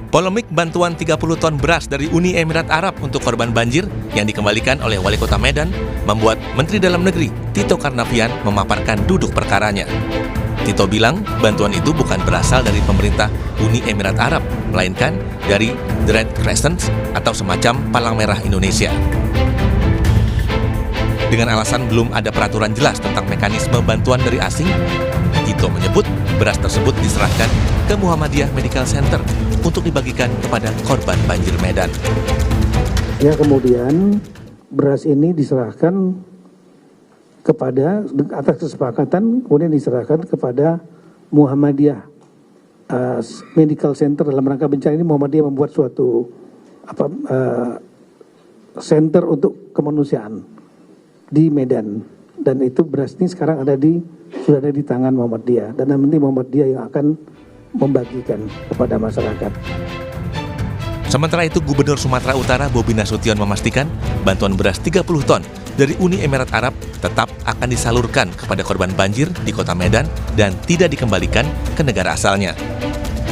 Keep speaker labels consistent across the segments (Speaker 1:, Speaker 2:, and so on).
Speaker 1: Polemik bantuan 30 ton beras dari Uni Emirat Arab untuk korban banjir yang dikembalikan oleh Wali Kota Medan membuat Menteri Dalam Negeri Tito Karnavian memaparkan duduk perkaranya. Tito bilang bantuan itu bukan berasal dari pemerintah Uni Emirat Arab, melainkan dari The Red Crescent atau semacam Palang Merah Indonesia. Dengan alasan belum ada peraturan jelas tentang mekanisme bantuan dari asing, Tito menyebut beras tersebut diserahkan ke Muhammadiyah Medical Center untuk dibagikan kepada korban banjir Medan.
Speaker 2: Ya, kemudian beras ini diserahkan kepada, atas kesepakatan, kemudian diserahkan kepada Muhammadiyah Medical Center. Dalam rangka bencana ini Muhammadiyah membuat suatu center untuk kemanusiaan di Medan, dan itu beras ini sekarang sudah ada di tangan Muhammadiyah, dan nanti Muhammadiyah yang akan membagikan kepada masyarakat.
Speaker 1: Sementara itu, Gubernur Sumatera Utara Bobi Nasution memastikan bantuan beras 30 ton dari Uni Emirat Arab tetap akan disalurkan kepada korban banjir di Kota Medan dan tidak dikembalikan ke negara asalnya.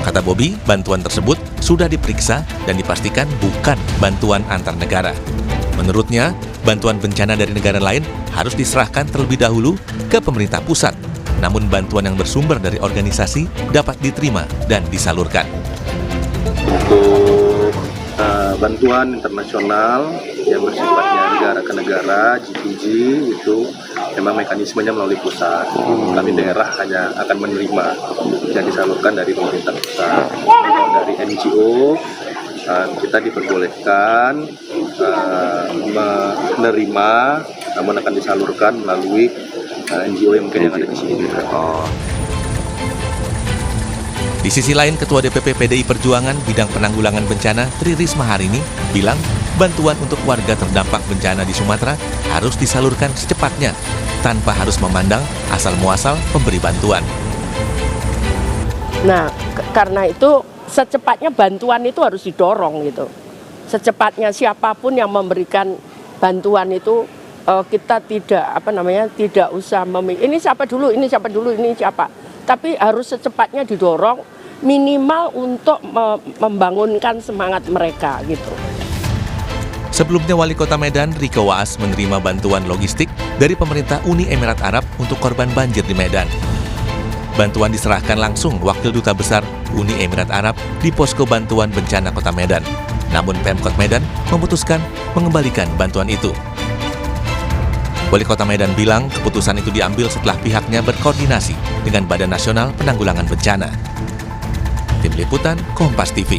Speaker 1: Kata Bobi, bantuan tersebut sudah diperiksa dan dipastikan bukan bantuan antar negara. Menurutnya, bantuan bencana dari negara lain harus diserahkan terlebih dahulu ke pemerintah pusat. Namun bantuan yang bersumber dari organisasi dapat diterima dan disalurkan.
Speaker 3: Untuk bantuan internasional yang bersifatnya negara ke negara, G2G, itu memang mekanismenya melalui pusat. Kami daerah hanya akan menerima yang disalurkan dari pemerintah pusat. Kalau dari NGO, kita diperbolehkan menerima, namun akan disalurkan melalui NGO yang mungkin yang ada di sini.
Speaker 1: Di sisi lain, Ketua DPP PDI Perjuangan Bidang Penanggulangan Bencana Tri Risma hari ini bilang bantuan untuk warga terdampak bencana di Sumatera harus disalurkan secepatnya tanpa harus memandang asal-muasal pemberi bantuan.
Speaker 4: Nah, karena itu secepatnya bantuan itu harus didorong gitu. Secepatnya siapapun yang memberikan bantuan itu kita tidak usah ini siapa dulu, ini siapa. Tapi harus secepatnya didorong minimal untuk membangunkan semangat mereka gitu.
Speaker 1: Sebelumnya Wali Kota Medan Riko Waas menerima bantuan logistik dari pemerintah Uni Emirat Arab untuk korban banjir di Medan. Bantuan diserahkan langsung Wakil Duta Besar Uni Emirat Arab di Posko Bantuan Bencana Kota Medan. Namun Pemkot Medan memutuskan mengembalikan bantuan itu. Wali Kota Medan bilang keputusan itu diambil setelah pihaknya berkoordinasi dengan Badan Nasional Penanggulangan Bencana. Tim Liputan Kompas TV.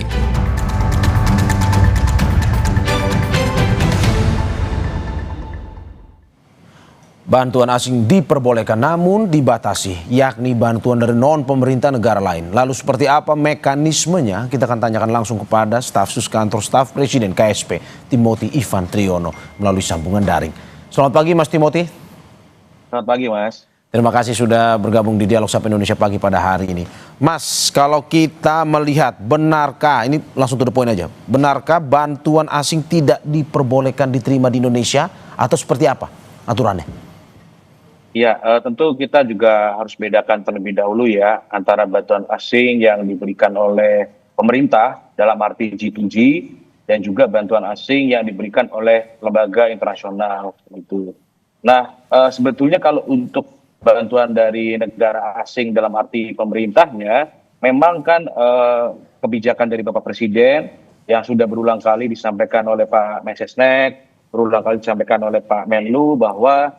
Speaker 5: Bantuan asing diperbolehkan namun dibatasi, yakni bantuan dari non-pemerintah negara lain. Lalu seperti apa mekanismenya? Kita akan tanyakan langsung kepada staf sus kantor staf Presiden KSP, Timothy Ivan Triono, melalui sambungan daring. Selamat pagi Mas Timothy.
Speaker 6: Selamat pagi Mas.
Speaker 5: Terima kasih sudah bergabung di Dialog Sapa Indonesia Pagi pada hari ini. Mas, kalau kita melihat benarkah, ini langsung to the point aja, benarkah bantuan asing tidak diperbolehkan diterima di Indonesia atau seperti apa aturannya?
Speaker 6: Ya, tentu kita juga harus bedakan terlebih dahulu ya antara bantuan asing yang diberikan oleh pemerintah dalam arti G2G dan juga bantuan asing yang diberikan oleh lembaga internasional itu. Nah, sebetulnya kalau untuk bantuan dari negara asing dalam arti pemerintahnya, memang kan kebijakan dari Bapak Presiden yang sudah berulang kali disampaikan oleh Pak Mensesnek, berulang kali disampaikan oleh Pak Menlu bahwa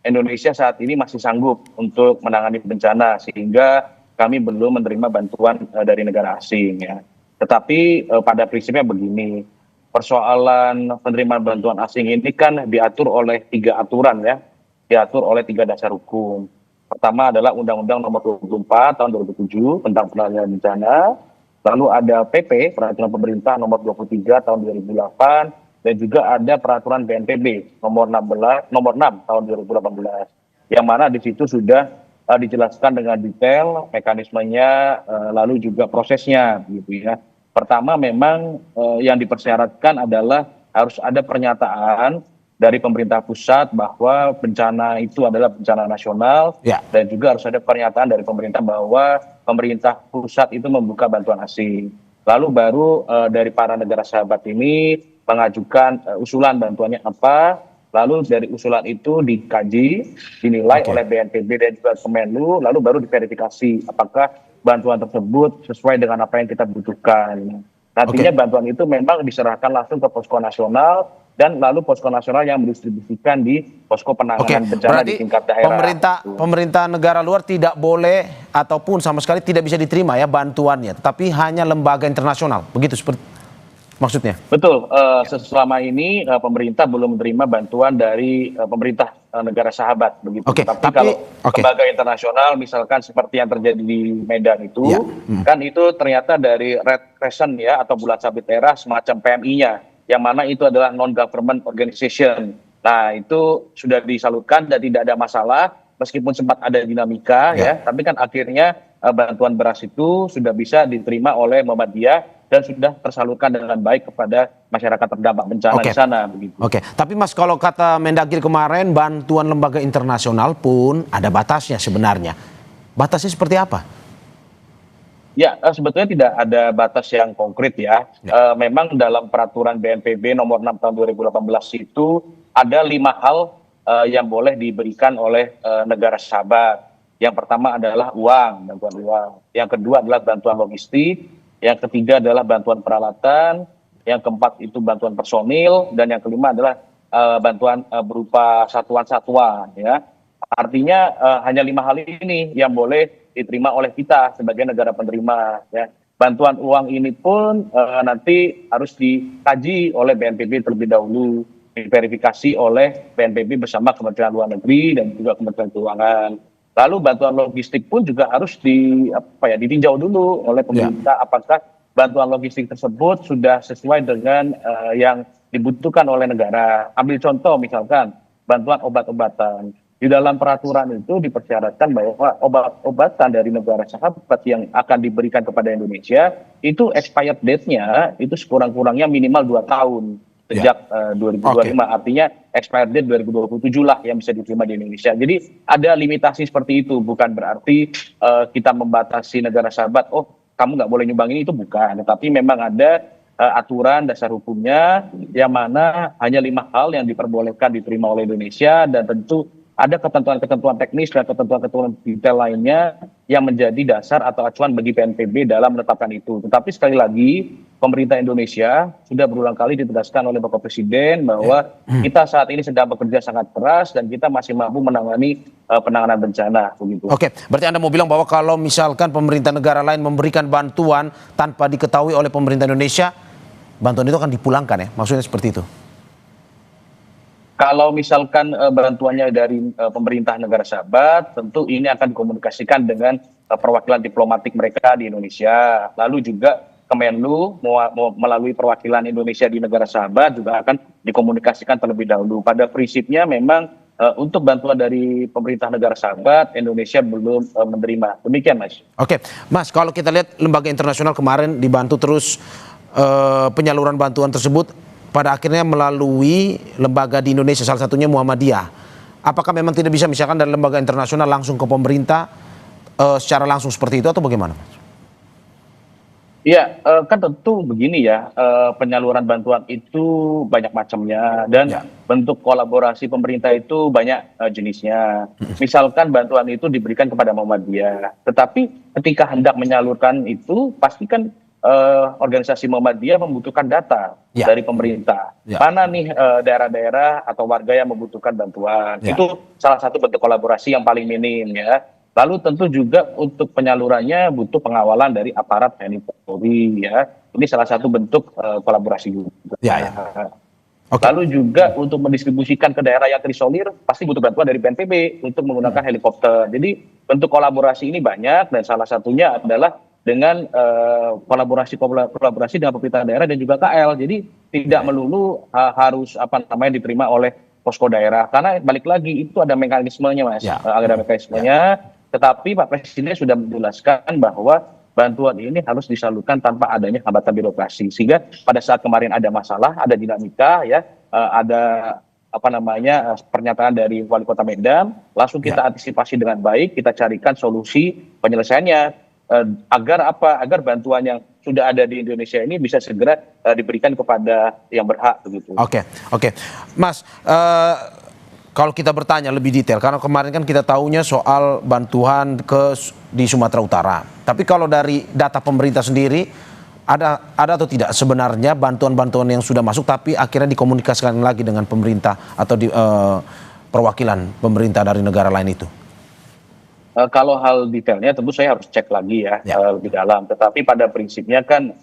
Speaker 6: Indonesia saat ini masih sanggup untuk menangani bencana sehingga kami belum menerima bantuan dari negara asing ya. Tetapi pada prinsipnya begini, persoalan penerimaan bantuan asing ini kan diatur oleh 3 aturan ya, diatur oleh 3 dasar hukum. Pertama adalah Undang-Undang Nomor 24 Tahun 2007 tentang penanggulangan bencana, lalu ada PP Peraturan Pemerintah Nomor 23 Tahun 2008. Dan juga ada peraturan BNPB nomor 6 tahun 2018 yang mana di situ sudah dijelaskan dengan detail mekanismenya lalu juga prosesnya gitu ya. Pertama memang yang dipersyaratkan adalah harus ada pernyataan dari pemerintah pusat bahwa bencana itu adalah bencana nasional dan juga harus ada pernyataan dari pemerintah bahwa pemerintah pusat itu membuka bantuan asing. lalu baru dari para negara sahabat ini mengajukan usulan bantuannya apa, lalu dari usulan itu dikaji, dinilai oleh BNPB dan juga Kemenlu, lalu baru diverifikasi apakah bantuan tersebut sesuai dengan apa yang kita butuhkan. Nantinya bantuan itu memang diserahkan langsung ke posko nasional dan lalu posko nasional yang mendistribusikan di posko penanganan bencana di tingkat daerah.
Speaker 5: Pemerintah negara luar tidak boleh ataupun sama sekali tidak bisa diterima ya bantuannya, tetapi hanya lembaga internasional, begitu seperti maksudnya?
Speaker 6: Betul, selama ini pemerintah belum menerima bantuan dari pemerintah negara sahabat begitu. Tapi kalau lembaga internasional misalkan seperti yang terjadi di Medan itu, kan itu ternyata dari Red Crescent ya atau Bulan Sabit Merah semacam PMI-nya, yang mana itu adalah non-government organization. Nah itu sudah disalurkan dan tidak ada masalah, meskipun sempat ada dinamika ya, tapi kan akhirnya bantuan beras itu sudah bisa diterima oleh Muhammadiyah dan sudah tersalurkan dengan baik kepada masyarakat terdampak bencana di sana. Begitu.
Speaker 5: Tapi Mas, kalau kata Mendagri kemarin, bantuan lembaga internasional pun ada batasnya sebenarnya. Batasnya seperti apa?
Speaker 6: Ya, sebetulnya tidak ada batas yang konkret ya. Memang dalam peraturan BNPB nomor 6 tahun 2018 itu ada 5 hal yang boleh diberikan oleh negara sahabat. Yang pertama adalah uang, bantuan uang. Yang kedua adalah bantuan logistik. Yang ketiga adalah bantuan peralatan, yang keempat itu bantuan personil, dan yang kelima adalah bantuan berupa satuan-satuan. Ya. Artinya hanya 5 hal ini yang boleh diterima oleh kita sebagai negara penerima. Ya. Bantuan uang ini pun nanti harus dikaji oleh BNPB terlebih dahulu, diverifikasi oleh BNPB bersama Kementerian Luar Negeri dan juga Kementerian Keuangan. Lalu bantuan logistik pun juga harus ditinjau dulu oleh pemerintah apakah bantuan logistik tersebut sudah sesuai dengan yang dibutuhkan oleh negara. Ambil contoh misalkan bantuan obat-obatan. Di dalam peraturan itu dipersyaratkan bahwa obat-obatan dari negara sahabat yang akan diberikan kepada Indonesia itu expired date-nya itu sekurang-kurangnya minimal 2 tahun. Sejak 2025, artinya expired date 2027 lah yang bisa diterima di Indonesia. Jadi ada limitasi seperti itu, bukan berarti kita membatasi negara sahabat, oh kamu nggak boleh nyumbang ini, itu bukan. Tetapi memang ada aturan dasar hukumnya yang mana hanya 5 hal yang diperbolehkan diterima oleh Indonesia, dan tentu ada ketentuan-ketentuan teknis dan ketentuan-ketentuan detail lainnya yang menjadi dasar atau acuan bagi BNPB dalam menetapkan itu. Tetapi sekali lagi, pemerintah Indonesia sudah berulang kali ditegaskan oleh Bapak Presiden bahwa kita saat ini sedang bekerja sangat keras dan kita masih mampu menangani penanganan bencana. Begitu.
Speaker 5: Berarti Anda mau bilang bahwa kalau misalkan pemerintah negara lain memberikan bantuan tanpa diketahui oleh pemerintah Indonesia, bantuan itu akan dipulangkan ya? Maksudnya seperti itu?
Speaker 6: Kalau misalkan bantuannya dari pemerintah negara sahabat, tentu ini akan dikomunikasikan dengan perwakilan diplomatik mereka di Indonesia. Lalu juga Kemenlu melalui perwakilan Indonesia di negara sahabat juga akan dikomunikasikan terlebih dahulu. Pada prinsipnya memang untuk bantuan dari pemerintah negara sahabat, Indonesia belum menerima. Demikian, Mas.
Speaker 5: Mas, kalau kita lihat lembaga internasional kemarin dibantu terus penyaluran bantuan tersebut pada akhirnya melalui lembaga di Indonesia, salah satunya Muhammadiyah. Apakah memang tidak bisa misalkan dari lembaga internasional langsung ke pemerintah secara langsung seperti itu atau bagaimana?
Speaker 6: Iya, kan tentu begini ya, penyaluran bantuan itu banyak macamnya dan bentuk kolaborasi pemerintah itu banyak jenisnya. Misalkan bantuan itu diberikan kepada Muhammadiyah, tetapi ketika hendak menyalurkan itu pasti kan organisasi Muhammadiyah membutuhkan data dari pemerintah. Mana nih daerah-daerah atau warga yang membutuhkan bantuan. Itu salah satu bentuk kolaborasi yang paling minim ya. Lalu tentu juga untuk penyalurannya butuh pengawalan dari aparat TNI Polri ya. Ini salah satu bentuk kolaborasi juga. Lalu juga untuk mendistribusikan ke daerah yang terisolir pasti butuh bantuan dari BNPB untuk menggunakan helikopter. Jadi bentuk kolaborasi ini banyak dan salah satunya adalah dengan kolaborasi dengan pemerintah daerah dan juga KL. Jadi tidak melulu harus diterima oleh posko daerah, karena balik lagi itu ada mekanismenya, Mas. Ada mekanismenya, tetapi Pak Presiden sudah menjelaskan bahwa bantuan ini harus disalurkan tanpa adanya hambatan birokrasi. Sehingga pada saat kemarin ada masalah, ada dinamika ya, ada pernyataan dari Wali Kota Medan, langsung kita antisipasi dengan baik, kita carikan solusi penyelesaiannya. Agar bantuan yang sudah ada di Indonesia ini bisa segera diberikan kepada yang berhak begitu.
Speaker 5: Oke. Mas, kalau kita bertanya lebih detail, karena kemarin kan kita tahunya soal bantuan di Sumatera Utara. Tapi kalau dari data pemerintah sendiri, ada atau tidak sebenarnya bantuan-bantuan yang sudah masuk tapi akhirnya dikomunikasikan lagi dengan pemerintah atau di perwakilan pemerintah dari negara lain itu?
Speaker 6: Kalau hal detailnya tentu saya harus cek lagi ya, lebih dalam. Tetapi pada prinsipnya kan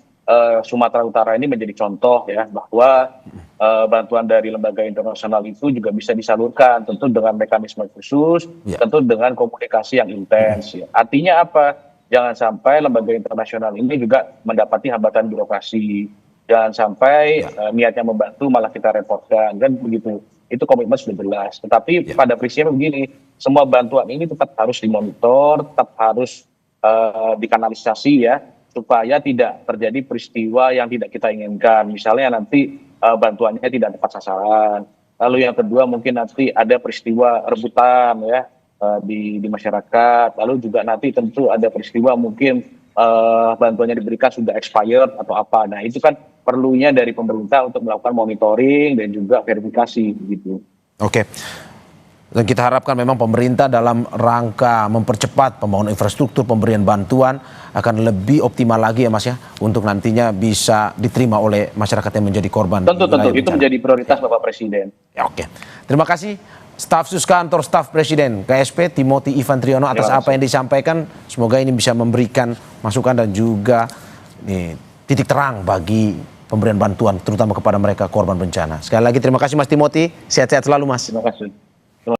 Speaker 6: Sumatera Utara ini menjadi contoh ya bahwa bantuan dari lembaga internasional itu juga bisa disalurkan tentu dengan mekanisme khusus, tentu dengan komunikasi yang intens. Ya. Artinya apa? Jangan sampai lembaga internasional ini juga mendapati hambatan birokrasi. Jangan sampai niatnya membantu malah kita repotkan kan begitu. Itu komitmen sudah jelas. Tetapi pada prinsipnya begini, semua bantuan ini tetap harus dimonitor, tetap harus dikanalisasi ya, supaya tidak terjadi peristiwa yang tidak kita inginkan. Misalnya nanti bantuannya tidak tepat sasaran. Lalu yang kedua mungkin nanti ada peristiwa rebutan ya di masyarakat. Lalu juga nanti tentu ada peristiwa mungkin bantuannya diberikan sudah expired atau apa. Nah itu kan perlunya dari pemerintah untuk melakukan monitoring dan juga verifikasi gitu.
Speaker 5: Oke. Dan kita harapkan memang pemerintah dalam rangka mempercepat pembangunan infrastruktur, pemberian bantuan akan lebih optimal lagi ya Mas ya, untuk nantinya bisa diterima oleh masyarakat yang menjadi korban.
Speaker 6: Tentu itu menjadi prioritas Bapak Presiden.
Speaker 5: Ya, oke. Terima kasih Staf Sus Kantor Staf Presiden KSP Timothy Ivan Triyono atas apa yang disampaikan. Semoga ini bisa memberikan masukan dan juga titik terang bagi pemberian bantuan terutama kepada mereka korban bencana. Sekali lagi terima kasih Mas Timothy, sehat-sehat selalu Mas.
Speaker 6: Terima kasih.